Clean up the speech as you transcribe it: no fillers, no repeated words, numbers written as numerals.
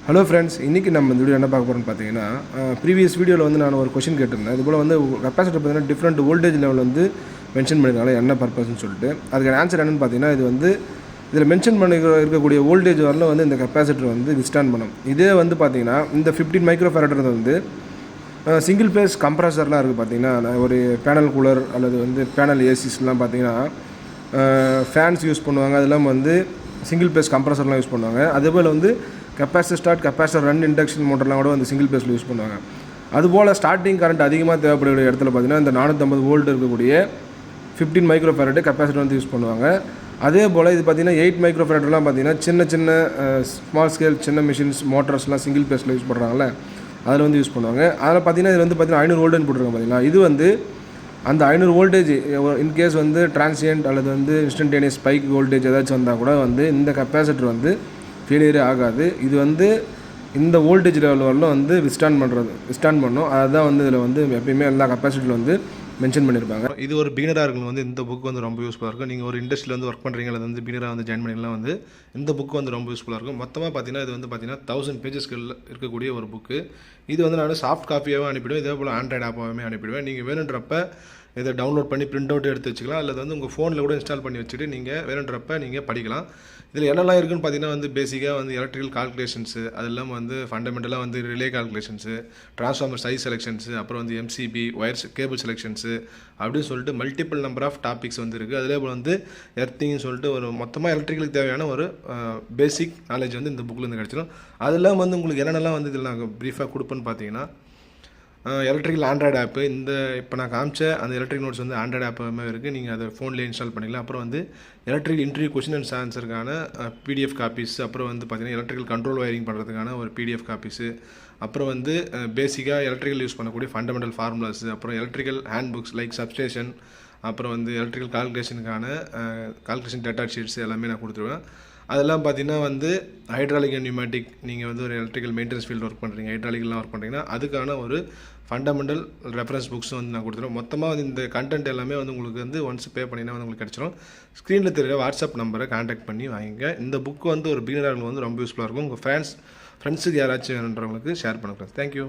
Hello friends, இன்றைக்கி நம்ம இந்த வீடியோ என்ன பார்க்க போகிறோம்னு பார்த்தீங்கன்னா, ப்ரீவியஸ் வீடியோவில் வந்து நான் ஒரு கொஷின் கேட்டிருந்தேன். இதுபோல் வந்து கெப்பாசிட்டர் பார்த்தீங்கன்னா டிஃப்ரெண்ட் வோல்டேஜ் லெவல் வந்து மென்ஷன் பண்ணியிருக்காங்க, என்ன பர்பஸ்ன்னு சொல்லிட்டு. அதுக்கான ஆன்சர் என்னென்னு பார்த்தீங்கன்னா, இது வந்து இதில் மென்ஷன் பண்ணி இருக்கக்கூடிய வோல்டேஜ் வரல வந்து இந்த கெப்பாசிட்டர் வந்து விஸ்டாண்ட் பண்ணும். இதே வந்து பார்த்தீங்கன்னா இந்த 15 மைக்ரோஃபாரட் வந்து சிங்கிள் ஃபேஸ் கம்ப்ரஸர்லாம் இருக்குது. பார்த்தீங்கன்னா ஒரு பேனல் கூலர் அல்லது வந்து பேனல் ஏசிஸ்லாம் பார்த்தீங்கன்னா ஃபேன்ஸ் யூஸ் பண்ணுவாங்க. அதெல்லாம் வந்து சிங்கிள் ஃபேஸ் கம்ப்ரஸர்லாம் யூஸ் பண்ணுவாங்க. அதேபோல் வந்து capacitor start, capacitor run, induction மோட்டர்லாம் கூட வந்து சிங்கிள் ஃபேஸில் யூஸ் பண்ணுவாங்க. அதுபோல் ஸ்டார்டிங் கரண்ட் அதிகமாக தேவைப்படக்கூடிய இடத்துல பார்த்தீங்கன்னா இந்த 450 வோல்ட் இருக்கக்கூடிய 15 மைக்ரோஃபாரட் கெப்பாசிட்டர் வந்து யூஸ் பண்ணுவாங்க. அதே போல் இது பார்த்திங்கன்னா 8 மைக்ரோஃபாரட்லாம் பார்த்திங்கன்னா சின்ன சின்ன ஸ்மால் ஸ்கேல் சின்ன மிஷின்ஸ் மோட்டர்ஸ்லாம் சிங்கிள் ஃபேஸில் யூஸ் பண்ணுறாங்களே அதில் வந்து யூஸ் பண்ணுவாங்க. அதில் பார்த்திங்கன்னா இது வந்து பார்த்திங்கன்னா 500 வோல்ட்டுன்னு போட்டுருக்காங்க. பார்த்திங்கன்னா இது வந்து அந்த 500 வோல்டேஜ் இன்கேஸ் வந்து டிரான்சியன்ட் அல்லது வந்து இன்ஸ்டன்டேனியஸ் ஸ்பைக் வோல்டேஜ் ஏதாச்சும் வந்தால் கூட வந்து இந்த கெப்பாசிட்டர் வந்து ஃபெயிலியரே ஆகாது. இது வந்து இந்த வோல்டேஜ் லெவல் வரலும் வந்து விஸ்டாண்ட் பண்ணும். அதுதான் வந்து இதில் வந்து எப்பயுமே எல்லா கெப்பாசிட்டியில் வந்து மென்ஷன் பண்ணியிருப்பாங்க. இது ஒரு பிகினராக இருக்கும் வந்து இந்த புக் வந்து ரொம்ப யூஸ்ஃபுல்லாக இருக்கும். நீங்கள் ஒரு இண்டஸ்ட்ரியில் வந்து ஒர்க் பண்ணுறீங்க அல்லது வந்து பிகினராக வந்து ஜாயின் பண்ணிங்கன்னா வந்து இந்த புக்கு வந்து ரொம்ப யூஸ்ஃபுல்லாக இருக்கும். மொத்தமாக பார்த்தீங்கன்னா இது வந்து பார்த்தீங்கன்னா 1000 பேஜஸ்கள் இருக்கக்கூடிய ஒரு புக்கு. இது வந்து நான் சாஃப்ட் காப்பியாகவும் அனுப்பிடுவேன், இதே போல் ஆண்ட்ராய்டு ஆப்பாகவே அனுப்பிடுவேன். நீங்கள் வேணுன்றப்ப இதை டவுன்லோட் பண்ணி பிரிண்ட் அவுட் எடுத்து வச்சுக்கலாம், அல்லது வந்து உங்கள் ஃபோனில் கூட இன்ஸ்டால் பண்ணி வச்சுட்டு நீங்கள் வேணுன்றப்ப நீங்கள் படிக்கலாம். இதில் என்னெல்லாம் இருக்குன்னு பார்த்தீங்கன்னா வந்து பேசிக்காக வந்து எலக்ட்ரிக்கல் கால்குலேஷன்ஸு, அது இல்லாமல் வந்து ஃபண்டமெண்டலாக வந்து ரிலே கால்குலேஷன்ஸு, ட்ரான்ஸ்ஃபார்மர் சைஸ் செலெக்ஷன்ஸு, அப்புறம் வந்து எம்சிபி ஒயர்ஸ் கேபிள் செலெக்ஷன்ஸு அப்படின்னு சொல்லிட்டு மல்டிபிள் நம்பர் ஆஃப் டாபிக்ஸ் வந்து இருக்குது. அதிலே போல் வந்து எர்த்திங்னு சொல்லிட்டு ஒரு மொத்தமாக எலக்ட்ரிக்கலுக்கு தேவையான ஒரு பேசிக் நாலேஜ் வந்து இந்த புக்கில் இருந்து கிடச்சிடும். அது இல்லாமல் வந்து உங்களுக்கு என்னென்னலாம் வந்து இதில் நாங்கள் ப்ரீஃபாக கொடுப்பேன்னு பார்த்தீங்கன்னா, எலக்ட்ரிக்கல் ஆண்ட்ராய்டு ஆப்பு, இந்த இப்போ நான் காமிச்ச அந்த எலக்ட்ரிக் நோட்ஸ் வந்து ஆண்ட்ராய்டு ஆப்பாகவே இருக்குது, நீங்கள் அதை ஃபோன்லேயே இன்ஸ்டால் பண்ணிக்கலாம். அப்புறம் வந்து எலக்ட்ரிக் இன்டர்வியூ கொஸ்டின் அண்ட் ஆன்சருக்கான பிடிஎஃப் காப்பீஸ், அப்புறம் வந்து பார்த்திங்கன்னா எலக்ட்ரிக்கல் கண்ட்ரோல் வயரிங் பண்ணுறதுக்கான ஒரு பிடிஎஃப் காப்பீஸு, அப்புறம் வந்து பேசிக்காக எலக்ட்ரிக்கல் யூஸ் பண்ணக்கூடிய ஃபண்டமெண்டல் ஃபார்முலாஸு, அப்புறம் electrical hand books like substation, அப்புறம் வந்து எலக்ட்ரிக்கல் கால்குலேஷனுக்கான கால்குலேஷன் டேட்டா ஷீட்ஸ் எல்லாமே நான் கொடுத்துருவேன். அதெல்லாம் பார்த்திங்கன்னா வந்து ஹைட்ராலிக் அண்ட் நியூமேட்டிக், நீங்கள் வந்து ஒரு எலக்ட்ரிக்கல் மெயின்டெனன்ஸ் ஃபீல்டு ஒர்க் பண்ணுறீங்க, ஹைட்ராலிக்லாம் ஒர்க் பண்ணுறீங்கன்னா அதுக்கான ஒரு ஃபண்டமெண்டல் ரெஃபரன்ஸ் புக்ஸும் வந்து நான் கொடுத்துருவேன். மொத்தமாக வந்து இந்த கண்டென்ட் எல்லாமே வந்து உங்களுக்கு வந்து ஒன்ஸ் பே பண்ணிங்கன்னா வந்து உங்களுக்கு கிடச்சிரும். ஸ்க்ரீனில் தெரியுற வாட்ஸ்அப் நம்பரை கான்டாக்ட் பண்ணி வாங்கிங்க. இந்த புக்கு வந்து ஒரு பிகினராக வந்து ரொம்ப யூஸ்ஃபுல்லாக இருக்கும். உங்கள் ஃப்ரெண்ட்ஸுக்கு யாராச்சும் வேணுன்றவங்களுக்கு ஷேர் பண்ணுங்கள். தேங்க்யூ.